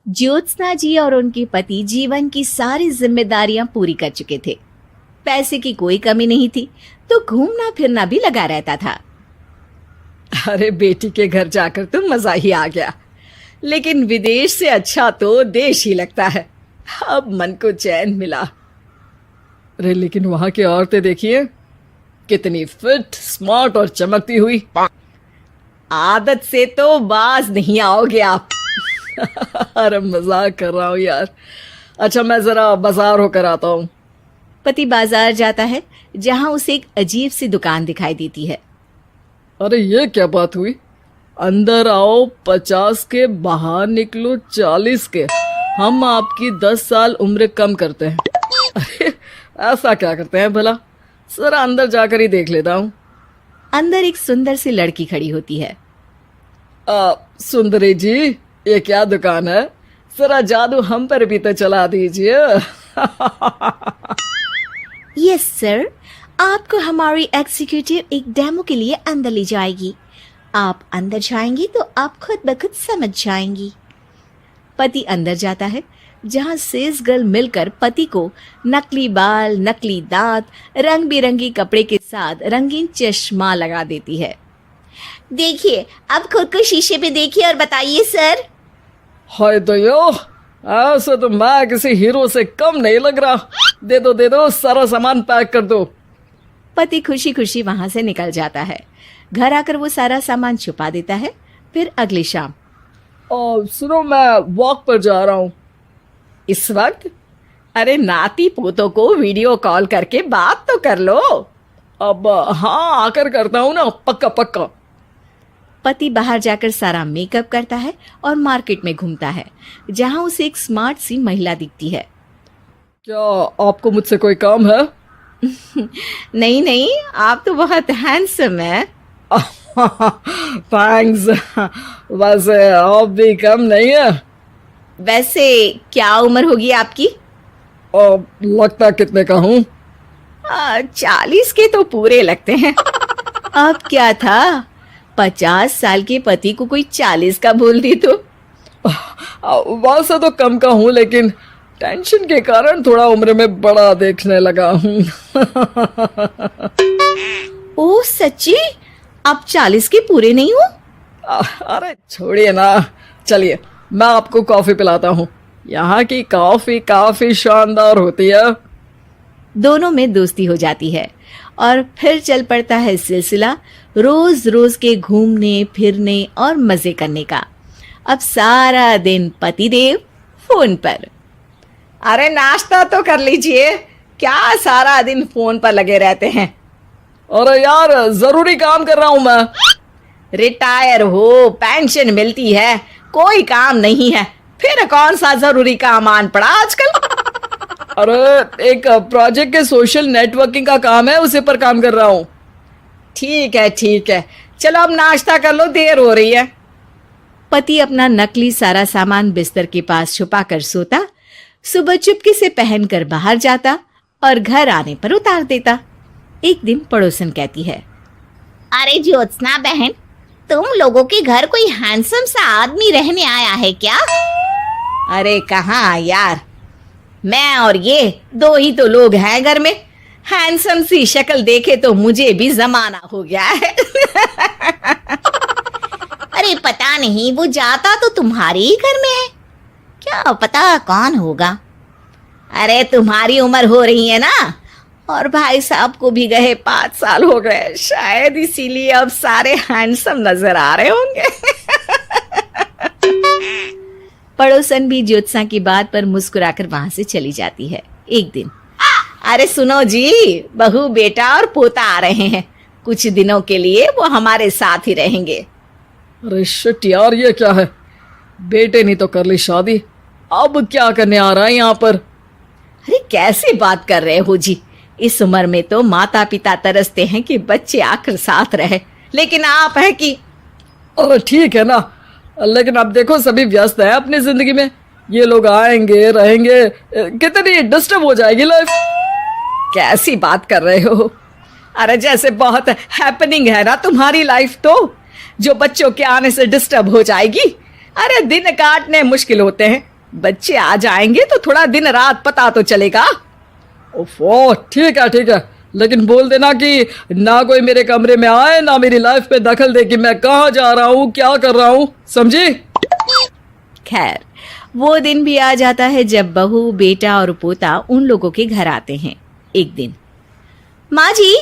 ज्योत्सना जी और उनके पति जीवन की सारी जिम्मेदारियां पूरी कर चुके थे। पैसे की कोई कमी नहीं थी, तो घूमना फिरना भी लगा रहता था। अरे बेटी के घर जाकर तो मजा ही आ गया, लेकिन विदेश से अच्छा तो देश ही लगता है। अब मन को चैन मिला। अरे लेकिन वहां की औरतें देखिए, कितनी फिट, स्मार्ट और चमकती हुई। आदत से तो बाज नहीं आओगे आप। अरे मजाक कर रहा हूँ यार। अच्छा मैं जरा बाजार होकर आता हूँ। पति बाजार जाता है, जहां उसे एक अजीब सी दुकान दिखाई देती है। अरे ये क्या बात हुई? अंदर आओ 50 के, बाहर निकलो 40 के। हम आपकी 10 साल उम्र कम करते हैं। अरे ऐसा क्या करते हैं भला? जरा अंदर जाकर ही देख लेता हूँ। अंदर एक सुंदर सी लड़की खड़ी होती है। सुंदरी जी, ये क्या दुकान है? जरा जादू हम पर भी तो चला दीजिए। यस सर, आपको हमारी एग्जीक्यूटिव एक डेमो के लिए अंदर ले जाएगी। आप अंदर जाएंगी तो आप खुद ब खुद समझ जाएंगी। पति अंदर जाता है, जहां सेल्स गर्ल मिलकर पति को नकली बाल, नकली दांत, रंग बिरंगी कपड़े के साथ रंगीन चश्मा लगा देती है। देखिए, अब खुद को शीशे पे देखिए और बताइए सर। हाय दयो, ऐसे तो मैं किसी हीरो से कम नहीं लग रहा। दे दो, सारा सामान पैक कर दो। पति खुशी खुशी वहां से निकल जाता है। घर आकर वो सारा सामान छुपा देता है। फिर अगली शाम। सुनो, मैं वॉक पर जा रहा हूँ। इस वक्त? अरे नाती पोतों को वीडियो कॉल करके बात तो कर लो। अब हाँ, आकर करता हूँ ना, पक्का पक्का। पति बाहर जाकर सारा मेकअप करता है और मार्केट में घूमता है, जहां उसे एक स्मार्ट सी महिला दिखती है। क्या आपको मुझसे कोई काम है? नहीं नहीं, आप तो बहुत हैंडसम है। थैंक्स। वैसे आप भी कम नहीं है। वैसे क्या उम्र होगी आपकी? लगता कितने का हूँ? 40 के तो पूरे लगते हैं। अब क्या था, 50 साल के पति को कोई 40 का बोल दी तो। वैसे तो कम का हूँ, लेकिन टेंशन के कारण थोड़ा उम्र में बड़ा देखने लगा हूँ। ओह सच्ची? आप 40 के पूरे नहीं हो? अरे छोड़िए ना, चलिए मैं आपको कॉफी पिलाता हूँ। यहाँ की कॉफी काफी शानदार होती है। दोनों में दोस्ती हो जाती है और फिर चल पड़ता है सिलसिला रोज रोज के घूमने फिरने और मजे करने का। अब सारा दिन पतिदेव फोन पर। अरे नाश्ता तो कर लीजिए, क्या सारा दिन फोन पर लगे रहते हैं? अरे यार, जरूरी काम कर रहा हूं मैं। रिटायर हो, पेंशन मिलती है, कोई काम नहीं है, फिर कौन सा जरूरी काम आन पड़ा आजकल? अरे एक प्रोजेक्ट के सोशल नेटवर्किंग का काम है, उसी पर काम कर रहा हूँ। ठीक है, चलो अब नाश्ता कर लो, देर हो रही है। पति अपना नकली सारा सामान बिस्तर के पास छुपा कर सोता, सुबह चुपके से पहनकर बाहर जाता और घर आने पर उतार देता। एक दिन पड़ोसन कहती है, अरे ज्योत्सना बहन, तुम लोगों के घर कोई हैंडसम सा आदमी रहने आया है क्या? अरे कहाँ यार, मैं और ये दो ही तो लोग हैं घर में। हैंडसम सी शक्ल देखे तो मुझे भी जमाना हो गया है। अरे पता नहीं, वो जाता तो तुम्हारे ही घर में है, क्या पता कौन होगा। अरे तुम्हारी उम्र हो रही है ना, और भाई साहब को भी गए 5 साल हो गए, शायद इसीलिए अब सारे हैंडसम नजर आ रहे होंगे। पड़ोसन भी ज्योत्सना की बात पर मुस्कुराकर वहां से चली जाती है। एक दिन, अरे सुनो जी, बहू बेटा और पोता आ रहे हैं, कुछ दिनों के लिए वो हमारे साथ ही रहेंगे। अरे शिट यार, ये क्या है? बेटे ने तो कर ली शादी, अब क्या करने आ रहा है यहाँ पर? अरे कैसे बात कर रहे हो जी, इस उम्र में तो माता पिता तरसते हैं कि बच्चे आकर साथ रहे, लेकिन आप है कि। अरे ठीक है ना, लेकिन अब देखो सभी व्यस्त हैं अपनी जिंदगी में, ये लोग आएंगे रहेंगे, कितनी डिस्टर्ब हो जाएगी लाइफ। कैसी बात कर रहे हो? अरे जैसे बहुत हैपनिंग है ना तुम्हारी लाइफ, तो जो बच्चों के आने से डिस्टर्ब हो जाएगी। अरे दिन काटने मुश्किल होते हैं, बच्चे आ जाएंगे तो थोड़ा दिन रात पता तो चलेगा। ओफो, ठीक है, लेकिन बोल देना कि ना कोई मेरे कमरे में आए, ना मेरी लाइफ पे दखल दे कि मैं कहाँ जा रहा हूँ, क्या कर रहा हूँ, समझी? खैर, वो दिन भी आ जाता है जब बहू, बेटा और पोता उन लोगों के घर आते हैं। एक दिन, माँ जी,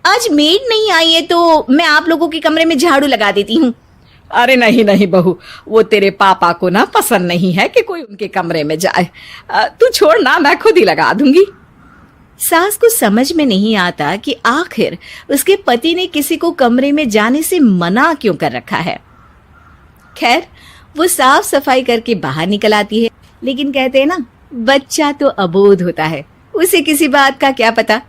आज मेड नहीं आई है तो मैं आप लोगों के कमरे में झाड़ू लगा देती हूँ। अरे नहीं बहू, वो तेरे पापा को ना पसंद नहीं है कि कोई उनके कमरे में जाए। तू छोड़ ना, मैं खुद ही लगा दूंगी। सास को समझ में नहीं आता कि आखिर उसके पति ने किसी को कमरे में जाने से मना क्यों कर रखा है। खैर, वो साफ सफाई करके बाहर निकल आती है, लेकिन कहते हैं ना, बच्चा तो अबोध होता है, उसे किसी बात का क्या पता।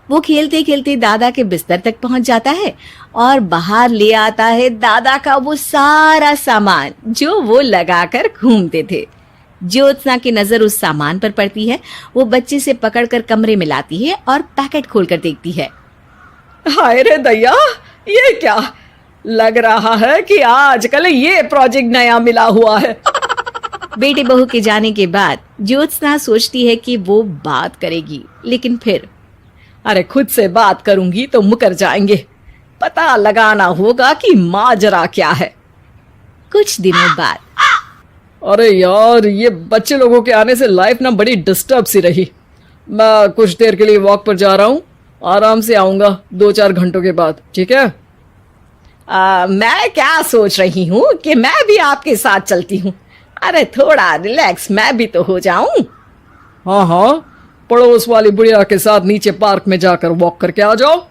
वो खेलते खेलते दादा के बिस्तर तक पहुंच जाता है और बाहर ले आता है दादा का वो सारा सामान जो वो लगाकर घूमते थे। ज्योत्सना की नजर उस सामान पर पड़ती है। वो बच्चे से पकड़कर कमरे में लाती है और पैकेट खोलकर देखती है। हाय रे दैया, ये क्या लग रहा है कि आजकल ये प्रोजेक्ट नया मिला हुआ है। बेटे बहू के जाने के बाद ज्योत्सना सोचती है कि वो बात करेगी, लेकिन फिर अरे खुद से बात करूंगी तो मुकर जाएंगे। पता लगाना होगा कि माजरा क्या है। कुछ दिनों बाद, अरे यार, ये बच्चे लोगों के आने से लाइफ ना बड़ी डिस्टर्ब सी रही। मैं कुछ देर के लिए वॉक पर जा रहा हूँ, आराम से आऊंगा 2-4 घंटों के बाद, ठीक है? मैं क्या सोच रही हूँ कि मैं भी आपके साथ चलती हूँ। अरे थोड़ा रिलैक्स मैं भी तो हो जाऊं। हाँ, पड़ोस वाली बुढ़िया के साथ नीचे पार्क में जाकर वॉक करके आ जाओ।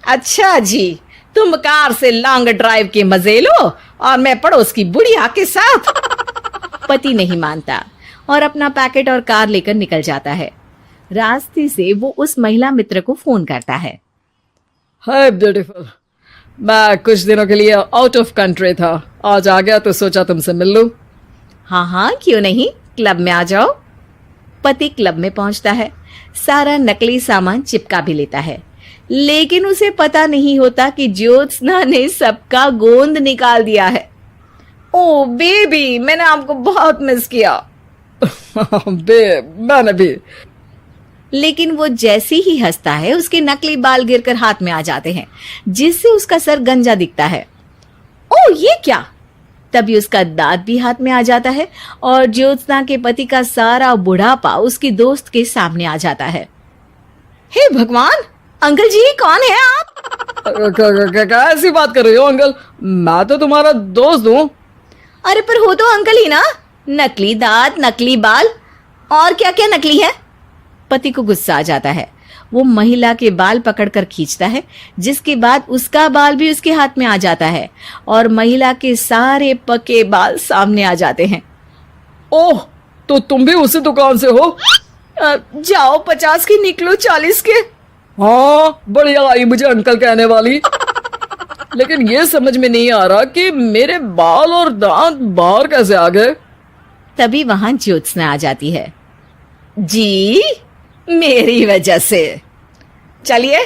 अच्छा जी, तुम कार से लॉन्ग ड्राइव के मजे लो और मैं पड़ोस की बुढ़िया के साथ। पति नहीं मानता और अपना पैकेट और कार लेकर निकल जाता है। रास्ते से वो उस महिला मित्र को फोन करता है। हाय ब्यूटीफुल, मैं कुछ दिनों के लिए आउट ऑफ कंट्री था, आज आ गया तो सोचा तुमसे मिल लूं। हाँ, क्यों नहीं, क्लब में आ जाओ। पति क्लब में पहुंचता है, सारा नकली सामान चिपका भी लेता है, लेकिन उसे पता नहीं होता कि ज्योत्सना ने सबका गोंद निकाल दिया है। ओ बेबी, मैंने आपको बहुत मिस किया। मैंने भी। लेकिन वो जैसे ही हंसता है, उसके नकली बाल गिरकर हाथ में आ जाते हैं, जिससे उसका सर गंजा दिखता है। ओ ये क्या! तभी उसका दांत भी हाथ में आ जाता है और ज्योत्सना के पति का सारा बुढ़ापा उसकी दोस्त के सामने आ जाता है। हे भगवान, अंकल जी कौन है आप? कैसी बात कर रही हो अंकल, मैं तो तुम्हारा दोस्त हूँ। अरे पर हो तो अंकल ही ना। नकली दांत, नकली बाल और क्या क्या नकली है। पति को गुस्सा आ जाता है। वो महिला के बाल पकड़कर खींचता है, जिसके बाद उसका बाल भी उसके हाथ में आ जाता है और महिला के सारे पके बाल सामने आ जाते हैं। ओह, तो तुम भी उसी दुकान से हो? जाओ 50 की निकलो 40 के। हाँ, बढ़िया आई मुझे अंकल कहने वाली। लेकिन ये समझ में नहीं आ रहा कि मेरे बाल और दांत बाहर कैसे आ गए। तभी वहां ज्योत्सना आ जाती है। जी, मेरी वजह से। चलिए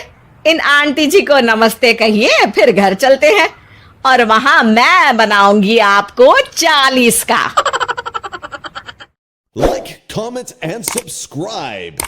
इन आंटी जी को नमस्ते कहिए, फिर घर चलते हैं और वहां मैं बनाऊंगी आपको 40 का। Like, comment, and subscribe.